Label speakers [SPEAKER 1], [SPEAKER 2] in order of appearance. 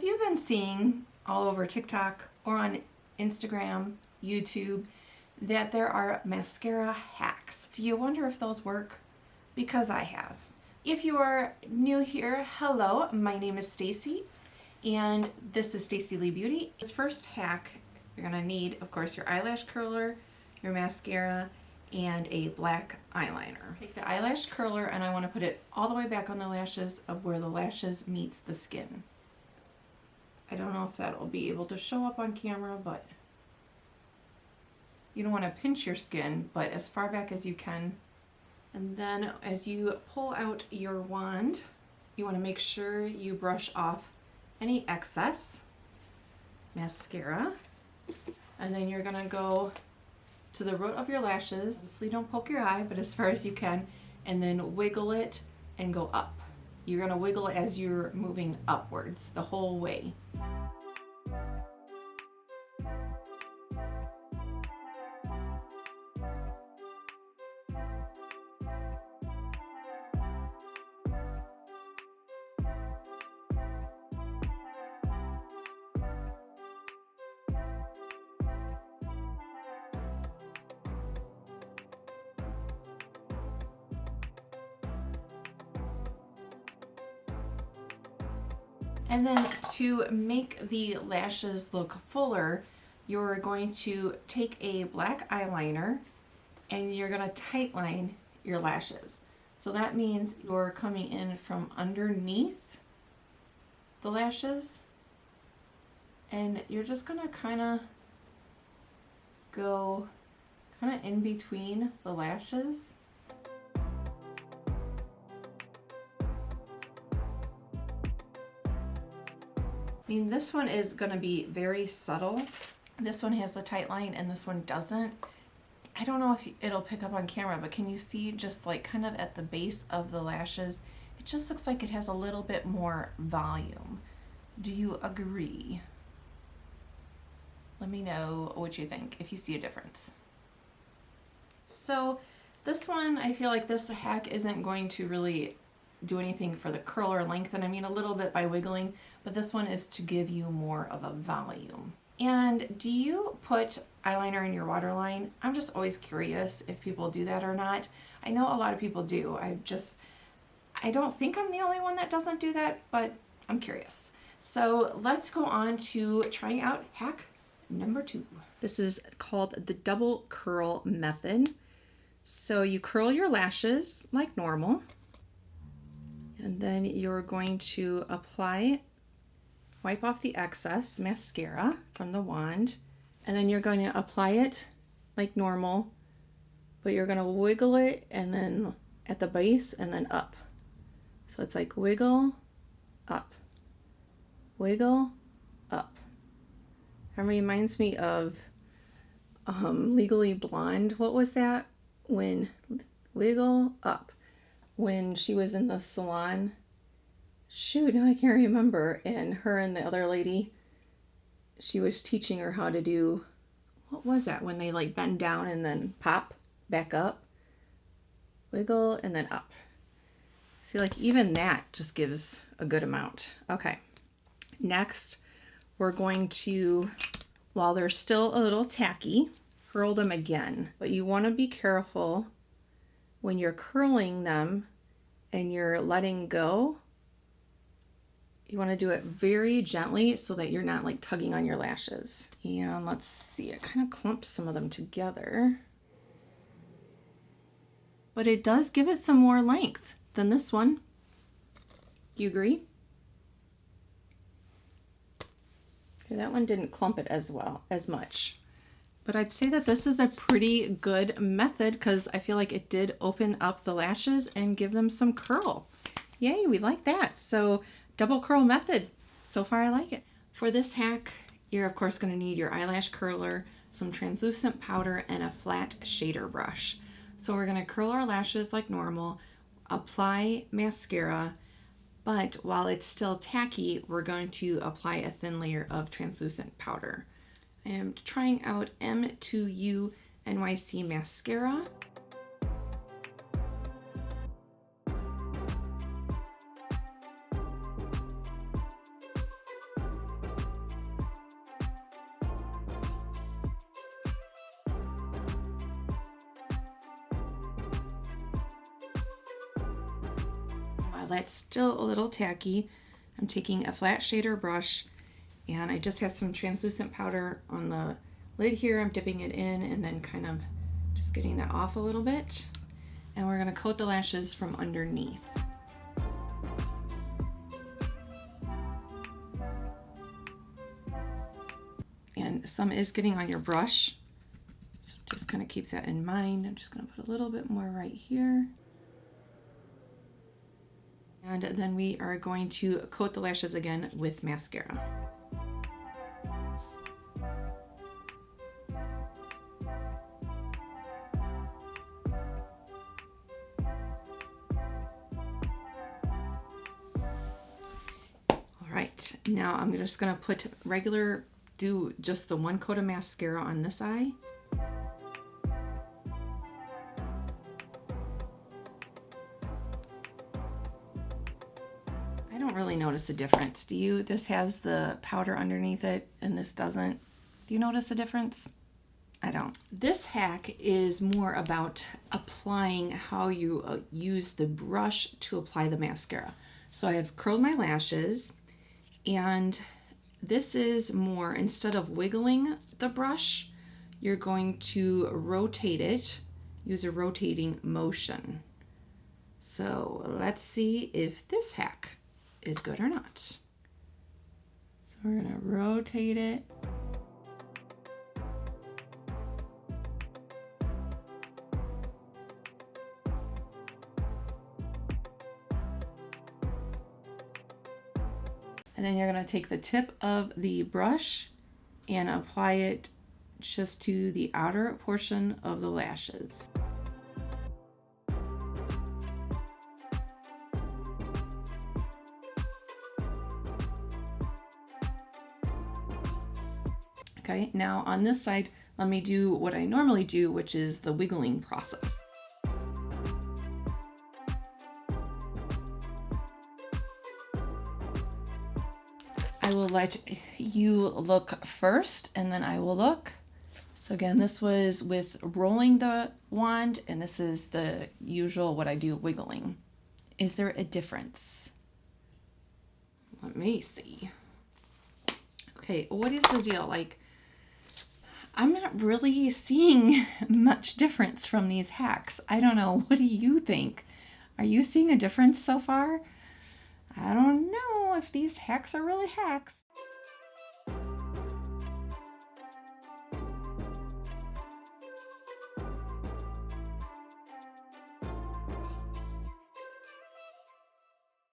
[SPEAKER 1] you been seeing all over TikTok or on Instagram, YouTube, that there are mascara hacks? Do you wonder if those work? Because I have. If you are new here, hello, my name is Staci, and this is Staci Lea Beauty. This first hack, you're gonna need, of course, your eyelash curler, your mascara, and a black eyeliner. Take the eyelash curler and I want to put it all the way back on the lashes of where the lashes meets the skin. I don't know if that'll be able to show up on camera, but you don't want to pinch your skin, but as far back as you can. And then as you pull out your wand, you want to make sure you brush off any excess mascara. And then you're going to go to the root of your lashes. Obviously don't poke your eye, but as far as you can, and then wiggle it and go up. You're going to wiggle it as you're moving upwards the whole way. And then to make the lashes look fuller, you're going to take a black eyeliner and you're going to tightline your lashes. So that means you're coming in from underneath the lashes and you're just going to kind of go in between the lashes. I mean, this one is going to be very subtle. This one has the tight line and this one doesn't. I don't know if it'll pick up on camera, but can you see just like kind of at the base of the lashes? It just looks like it has a little bit more volume. Do you agree? Let me know what you think, if you see a difference. So this one, I feel like this hack isn't going to really do anything for the curl or lengthen. I mean, a little bit by wiggling, but this one is to give you more of a volume. And do you put eyeliner in your waterline? I'm just always curious if people do that or not. I know a lot of people do. I don't think I'm the only one that doesn't do that, but I'm curious. So let's go on to trying out hack number 2. This is called the double curl method. So you curl your lashes like normal. And then you're going to wipe off the excess mascara from the wand. And then you're going to apply it like normal, but you're going to wiggle it and then at the base and then up. So it's like wiggle, up, wiggle, up. That reminds me of Legally Blonde. What was that? When wiggle, up. When she was in the salon, shoot, now I can't remember, and her and the other lady, she was teaching her how to do, what was that, when they like bend down and then pop back up, wiggle and then up. See, like even that just gives a good amount. Okay, next we're going to, while they're still a little tacky, curl them again, but you want to be careful when you're curling them and you're letting go. You want to do it very gently so that you're not like tugging on your lashes. And let's see, it kind of clumps some of them together. But it does give it some more length than this one. Do you agree? Okay, that one didn't clump it as much. But I'd say that this is a pretty good method because I feel like it did open up the lashes and give them some curl. Yay, we like that. So double curl method. So far I like it. For this hack, you're of course going to need your eyelash curler, some translucent powder, and a flat shader brush. So we're going to curl our lashes like normal, apply mascara, but while it's still tacky, we're going to apply a thin layer of translucent powder. I am trying out M2U NYC mascara. Yeah, that's still a little tacky. I'm taking a flat shader brush, and I just have some translucent powder on the lid here. I'm dipping it in and then kind of just getting that off a little bit. And we're going to coat the lashes from underneath. And some is getting on your brush, so just kind of keep that in mind. I'm just going to put a little bit more right here. And then we are going to coat the lashes again with mascara. All right, now I'm just going to put do just the one coat of mascara on this eye. I don't really notice a difference. Do you? This has the powder underneath it and this doesn't. Do you notice a difference? I don't. This hack is more about applying how you use the brush to apply the mascara. So I have curled my lashes, and this is more, instead of wiggling the brush, you're going to rotate it, use a rotating motion. So let's see if this hack is good or not. So we're gonna rotate it. And then you're going to take the tip of the brush and apply it just to the outer portion of the lashes. Okay, now on this side, let me do what I normally do, which is the wiggling process. I will let you look first, and then I will look. So again, this was with rolling the wand, and this is the usual what I do, wiggling. Is there a difference? Let me see. Okay, what is the deal? Like, I'm not really seeing much difference from these hacks. I don't know. What do you think? Are you seeing a difference so far? I don't know if these hacks are really hacks.